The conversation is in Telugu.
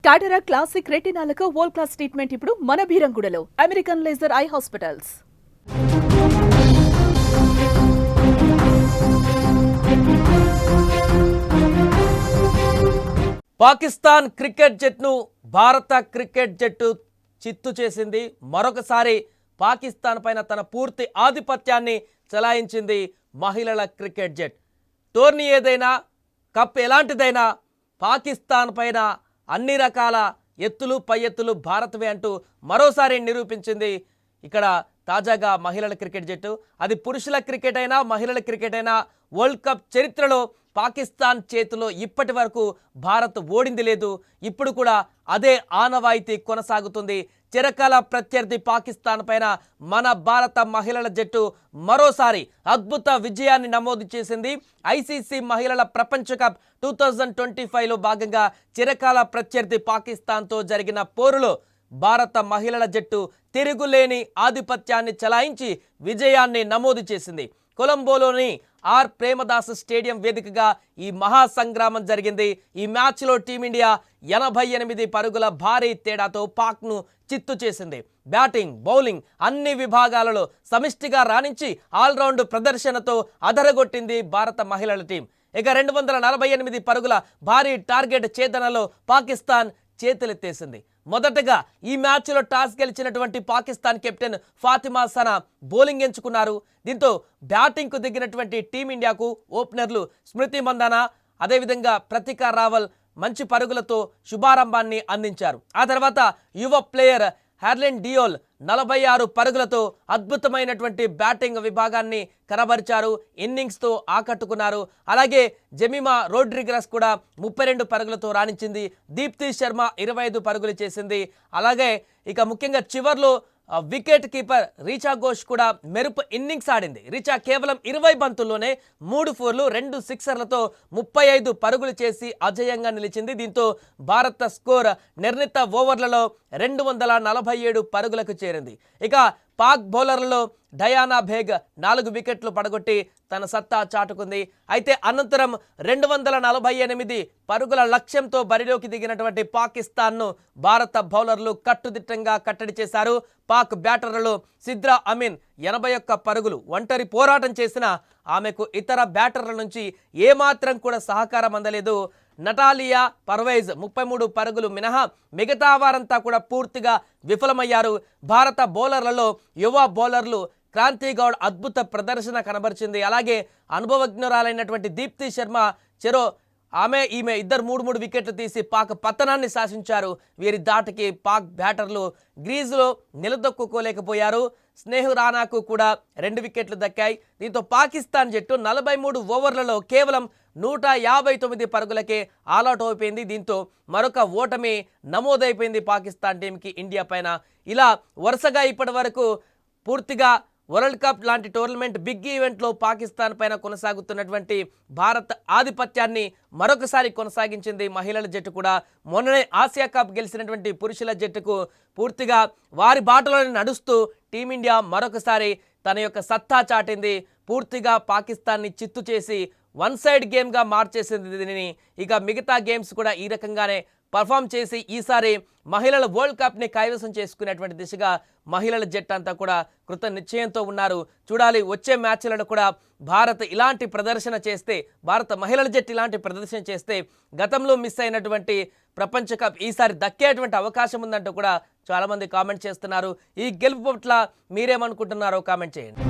టాటరా క్లాసిక్ రెటినాలకు వరల్డ్ క్లాస్ ట్రీట్మెంట్ ఇప్పుడు మన భీరంగూడలో American laser eye hospitals. Pakistan cricket జట్టును భారత క్రికెట్ జట్టు చిత్తు చేసింది. మరొకసారి పాకిస్తాన్ పైన తన పూర్తి ఆధిపత్యాన్ని చెలాయించింది మహిళల క్రికెట్ జట్. టోర్నీ ఏదైనా, కప్ ఎలాంటిదైనా పాకిస్తాన్ పైన అన్ని రకాల ఎత్తులు పై ఎత్తులు భారత్వే అంటూ మరోసారి నిరూపించింది. ఇక్కడ తాజాగా మహిళల క్రికెట్ జట్టు, అది పురుషుల క్రికెట్ అయినా మహిళల క్రికెట్ అయినా వరల్డ్ కప్ చరిత్రలో పాకిస్తాన్ చేతిలో ఇప్పటి వరకు భారత్ ఓడింది లేదు. ఇప్పుడు కూడా అదే ఆనవాయితీ కొనసాగుతుంది. చిరకాల ప్రత్యర్థి పాకిస్తాన్ పైన మన భారత మహిళల జట్టు మరోసారి అద్భుత విజయాన్ని నమోదు చేసింది. ఐసీసీ మహిళల ప్రపంచ కప్ 2025లో భాగంగా చిరకాల ప్రత్యర్థి పాకిస్తాన్తో జరిగిన పోరులో భారత మహిళల జట్టు తిరుగులేని ఆధిపత్యాన్ని చెలాయించి విజయాన్ని నమోదు చేసింది. కొలంబోలోని ఆర్ ప్రేమదాస్ స్టేడియం వేదికగా ఈ మహాసంగ్రామం జరిగింది. ఈ మ్యాచ్లో టీమిండియా 88 పరుగుల భారీ తేడాతో పాక్ను చిత్తు చేసింది. బ్యాటింగ్, బౌలింగ్ అన్ని విభాగాలలో సమిష్టిగా రాణించి ఆల్రౌండ్ ప్రదర్శనతో అదరగొట్టింది భారత మహిళల టీం. ఇక 248 పరుగుల భారీ టార్గెట్ ఛేదనలో పాకిస్తాన్ చేతులెత్తేసింది. మొదటగా ఈ మ్యాచ్లో టాస్ గెలిచినటువంటి పాకిస్తాన్ కెప్టెన్ ఫాతిమా సనా బౌలింగ్ ఎంచుకున్నారు. దీంతో బ్యాటింగ్కు దిగినటువంటి టీమిండియాకు ఓపెనర్లు స్మృతి మందానా, అదేవిధంగా ప్రతికా రావల్ మంచి పరుగులతో శుభారంభాన్ని అందించారు. ఆ తర్వాత యువ ప్లేయర్ హెర్లిన్ డియోల్ 46 పరుగులతో అద్భుతమైనటువంటి బ్యాటింగ్ విభాగాన్ని కనబరిచారు. ఇన్నింగ్స్తో ఆకట్టుకున్నారు. అలాగే జెమిమా రోడ్రిగస్ కూడా 32 పరుగులతో రాణించింది. దీప్తి శర్మ 25 పరుగులు చేసింది. అలాగే ఇక ముఖ్యంగా చివర్లో వికెట్ కీపర్ రీచా ఘోష్ కూడా మెరుపు ఇన్నింగ్స్ ఆడింది. రీచా కేవలం 20 బంతుల్లోనే 3 ఫోర్లు 2 సిక్సర్లతో 35 పరుగులు చేసి అజేయంగా నిలిచింది. దీంతో భారత స్కోర్ నిర్ణీత ఓవర్లలో 247 పరుగులకు చేరింది. ఇక పాక్ బౌలర్లలో డయానా బేగ్ 4 వికెట్లు పడగొట్టి తన సత్తా చాటుకుంది. అయితే అనంతరం 248 పరుగుల లక్ష్యంతో బరిలోకి దిగినటువంటి పాకిస్తాన్ను భారత బౌలర్లు కట్టుదిట్టంగా కట్టడి చేశారు. పాక్ బ్యాటర్లలో సిద్రా అమీన్ 81 పరుగులు ఒంటరి పోరాటం చేసిన ఆమెకు ఇతర బ్యాటర్ల నుంచి ఏమాత్రం కూడా సహకారం అందలేదు. నటాలియా పర్వేజ్ 33 పరుగులు మినహా మిగతా వారంతా కూడా పూర్తిగా విఫలమయ్యారు. భారత బౌలర్లలో యువ బౌలర్లు క్రాంతి గౌడ్ అద్భుత ప్రదర్శన కనబరిచింది. అలాగే అనుభవజ్ఞురాలైనటువంటి దీప్తి శర్మ ఈమె ఇద్దరు 3 వికెట్లు తీసి పాక్ పతనాన్ని శాసించారు. వీరి దాటికి పాక్ బ్యాటర్లు గ్రీజులో నిలదొక్కుకోలేకపోయారు. స్నేహ్ రానాకు కూడా 2 వికెట్లు దక్కాయి. దీంతో పాకిస్తాన్ జట్టు 43 ఓవర్లలో కేవలం 159 పరుగులకే ఆల్అౌట్ అయిపోయింది. దీంతో మరొక ఓటమి నమోదైపోయింది పాకిస్తాన్ టీంకి ఇండియా పైన. ఇలా వరుసగా ఇప్పటి వరకు పూర్తిగా వరల్డ్ కప్ లాంటి టోర్నమెంట్ బిగ్ ఈవెంట్లో పాకిస్తాన్ పైన కొనసాగుతున్నటువంటి భారత్ ఆధిపత్యాన్ని మరొకసారి కొనసాగించింది మహిళల జట్టు కూడా. మొన్ననే ఆసియా కప్ గెలిచినటువంటి పురుషుల జట్టుకు పూర్తిగా వారి బాటలోనే నడుస్తూ టీమిండియా మరొకసారి తన యొక్క సత్తా చాటింది. పూర్తిగా పాకిస్తాన్ని చిత్తు చేసి వన్ సైడ్ గేమ్గా మార్చేసింది దీనిని. ఇక మిగతా గేమ్స్ కూడా ఈ రకంగానే పర్ఫామ్ చేసి ఈసారి మహిళల వరల్డ్ కప్ని కైవసం చేసుకునేటువంటి దిశగా మహిళల జట్టు అంతా కూడా కృత నిశ్చయంతో ఉన్నారు. చూడాలి వచ్చే మ్యాచ్లను కూడా భారత్ ఇలాంటి ప్రదర్శన చేస్తే, భారత మహిళల జట్టు ఇలాంటి ప్రదర్శన చేస్తే గతంలో మిస్ అయినటువంటి ప్రపంచ కప్ ఈసారి దక్కేటువంటి అవకాశం ఉందంటూ కూడా చాలామంది కామెంట్ చేస్తున్నారు. ఈ గెలుపు పట్ల మీరేమనుకుంటున్నారో కామెంట్ చేయండి.